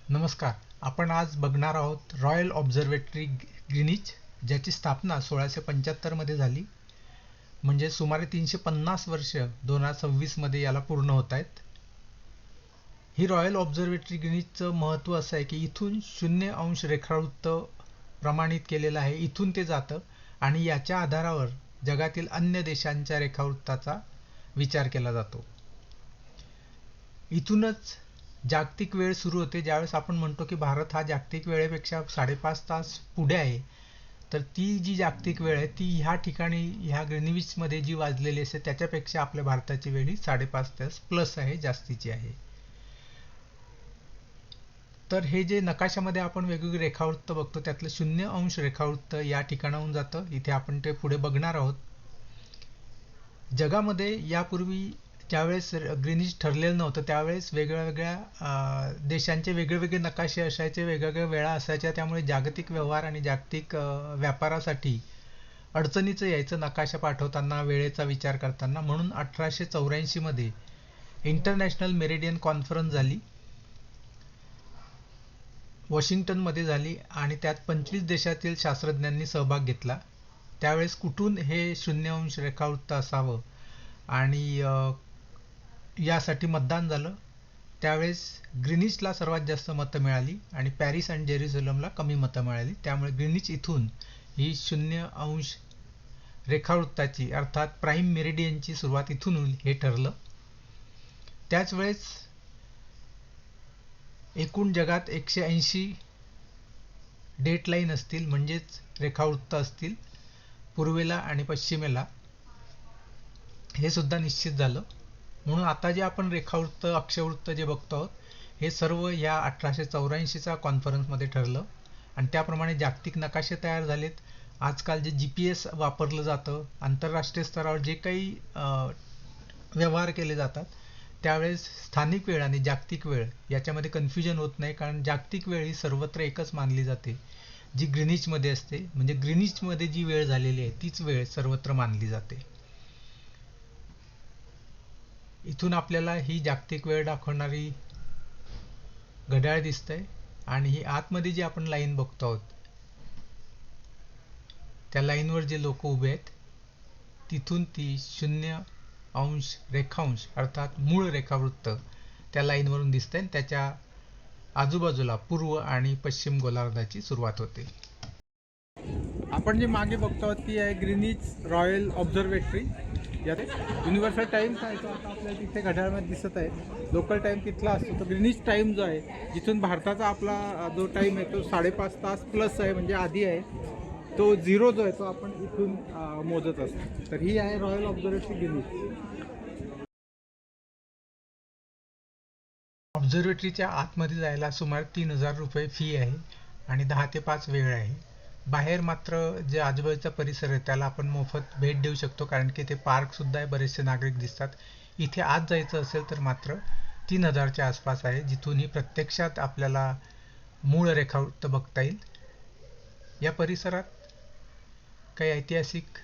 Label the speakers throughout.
Speaker 1: नमस्कार. आपण आज बघणार आहोत रॉयल ऑब्झर्वेटरी ग्रीनिच, ज्याची स्थापना 1675 मध्ये झाली. म्हणजे सुमारे 350 वर्ष 2026 मध्ये याला पूर्ण होत आहेत. ही रॉयल ऑब्झर्वेटरी ग्रीनिचचं महत्त्व असं आहे की इथून 0° रेखावृत्त प्रमाणित केलेलं आहे. इथून ते जातं आणि याच्या आधारावर जगातील अन्य देशांच्या रेखावृत्ताचा विचार केला जातो. इथूनच जागतिक वेळ सुरू होते. ज्यावेळेस आपण म्हणतो की भारत हा जागतिक वेळेपेक्षा 5.5 तास पुढे आहे, तर ती जी जागतिक वेळ आहे ती ह्या ठिकाणी ह्या ग्रीनिविचमध्ये जी वाजलेली असते त्याच्यापेक्षा आपल्या भारताची वेळ ही 5.5 तास प्लस आहे, जास्तीची आहे. तर हे जे नकाशामध्ये आपण वेगवेगळे रेखावृत्त बघतो त्यातलं 0° रेखावृत्त या ठिकाणाहून जातं. इथे आपण ते पुढे बघणार आहोत. जगामध्ये यापूर्वी ज्यावेळेस ग्रीनिच ठरलेलं नव्हतं त्यावेळेस वेगवेगळ्या देशांचे वेगवेगळे नकाशे असायचे, वेगवेगळ्या वेळा असायच्या. त्यामुळे जागतिक व्यवहार आणि जागतिक व्यापारासाठी अडचणीचं यायचं नकाशा पाठवताना, वेळेचा विचार करताना. म्हणून 1884 मध्ये इंटरनॅशनल मेरिडियन कॉन्फरन्स झाली, वॉशिंग्टनमध्ये झाली आणि त्यात 25 देशातील शास्त्रज्ञांनी सहभाग घेतला. त्यावेळेस कुठून हे 0° रेखावृत्त असावं आणि यासाठी मतदान झालं. त्यावेळेस ग्रीनिचला सर्वात जास्त मतं मिळाली आणि पॅरिस आणि जेरुसलेमला कमी मतं मिळाली. त्यामुळे ग्रीनिच इथून ही 0° रेखावृत्ताची अर्थात प्राईम मेरिडियनची सुरुवात इथून होईल हे ठरलं. त्याच वेळेस एकूण जगात 180 डेट लाईन असतील, म्हणजेच रेखावृत्त असतील पूर्वेला आणि पश्चिमेला, हे सुद्धा निश्चित झालं. म्हणून आता जे आपण रेखावृत्त, अक्षवृत्त जे बघतो आहोत हे सर्व या 1884च्या कॉन्फरन्समध्ये ठरलं आणि त्याप्रमाणे जागतिक नकाशे तयार झालेत. आजकाल जे GPS वापरलं जातं, आंतरराष्ट्रीय स्तरावर जे काही व्यवहार केले जातात त्यावेळेस स्थानिक वेळ आणि जागतिक वेळ याच्यामध्ये कन्फ्युजन होत नाही, कारण जागतिक वेळ ही सर्वत्र एकच मानली जाते, जी ग्रीनिचमध्ये असते. म्हणजे ग्रीनिचमध्ये जी वेळ झालेली आहे तीच वेळ सर्वत्र मानली जाते. इथून आपल्याला ही जागतिक वेळ दाखवणारी घड्याळ दिसतंय आणि ही आतमध्ये जी आपण लाईन बघतो आहोत त्या लाईनवर जे लोक उभे आहेत तिथून ती 0° रेखांश अर्थात मूळ रेखावृत्त त्या लाईनवरून दिसतंय आणि त्याच्या आजूबाजूला पूर्व आणि पश्चिम गोलार्धाची सुरुवात होते. आपण जे मागे बघतो आहोत ती आहे ग्रीनिच रॉयल ऑब्झर्वेटरी. यात युनिव्हर्सल टाईम काय तो आता आपल्याला तिथे घड्याळामध्ये दिसत आहे. लोकल टाईम तिथला असतो. तो ग्रीनिच टाईम जो आहे जिथून भारताचा आपला जो टाईम आहे तो 5.5 तास प्लस आहे, म्हणजे आधी आहे. तो 0 जो आहे तो आपण इथून मोजत असतो. तर ही आहे रॉयल ऑब्झर्वेटरी ग्रीनिच. ऑब्झर्वेटरीच्या आतमध्ये जायला सुमारे 3000 रुपये फी आहे आणि 10 ते 5 वेळ आहे. बाहेर मात्र जे आजूबाजूचा परिसर आहे त्याला आपण मोफत भेट देऊ शकतो, कारण की ते पार्क सुद्धा आहे, बरेचसे नागरिक दिसतात. इथे आत जायचं असेल तर मात्र 3000च्या आसपास आहे, जिथून ही प्रत्यक्षात आपल्याला मूळ रेखावृत्त बघता येईल. या परिसरात काही ऐतिहासिक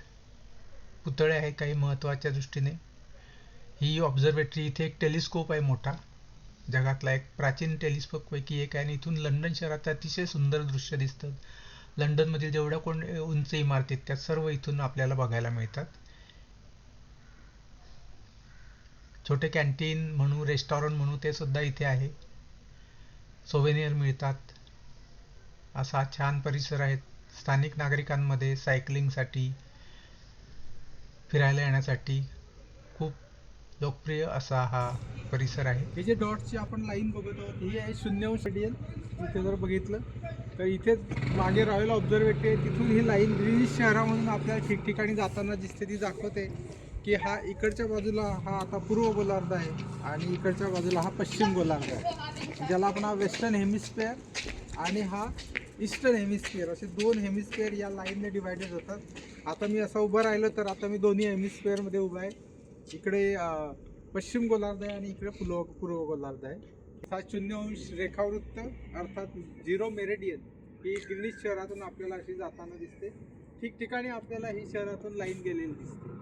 Speaker 1: पुतळे आहेत काही महत्त्वाच्या दृष्टीने. ही ऑब्झर्वेटरी, इथे एक टेलिस्कोप आहे मोठा, जगातला एक प्राचीन टेलिस्कोप पैकी एक आहे आणि इथून लंडन शहराचं अतिशय सुंदर दृश्य दिसतं. लंडनमधील जेवढ्या कोण उंच इमारती त्या सर्व इथून आपल्याला बघायला मिळतात. छोटे कॅन्टीन म्हणू, रेस्टॉरंट म्हणू, ते सुद्धा इथे आहे. सोव्हेनियर मिळतात. असा छान परिसर आहे. स्थानिक नागरिकांमध्ये सायकलिंगसाठी, फिरायला येण्यासाठी खूप लोकप्रिय असा हा परिसर आहे. हे जे डॉट्सची आपण लाईन बघत आहोत ही आहे 0° रेडियन. इथे जर बघितलं तर इथेच मागे रॉयल ऑब्झर्वेटरी आहे. तिथून ही लाईन ग्रीनिच शहरामधून आपल्याला ठिकठिकाणी जाताना दिसते. ती दाखवते की हा इकडच्या बाजूला हा आता पूर्व गोलार्ध आहे आणि इकडच्या बाजूला हा पश्चिम गोलार्ध आहे, ज्याला आपण हा वेस्टर्न हेमिस्फिअर आणि हा ईस्टर्न हेमिस्फिअर असे 2 हेमिस्फिअर या लाईनने डिवायडेड होतात. आता मी असा उभं राहिलो तर आता मी दोन्ही हेमिस्फिअरमध्ये उभा आहे. इकडे पश्चिम गोलार्ध आहे आणि इकडे पूर्व गोलार्ध आहे. हा 0° रेखावृत्त अर्थात 0 मेरिडियन ही ग्रीनिच शहरातून आपल्याला अशी जाताना दिसते. ठिकठिकाणी आपल्याला ही शहरातून लाईन गेलेली दिसते.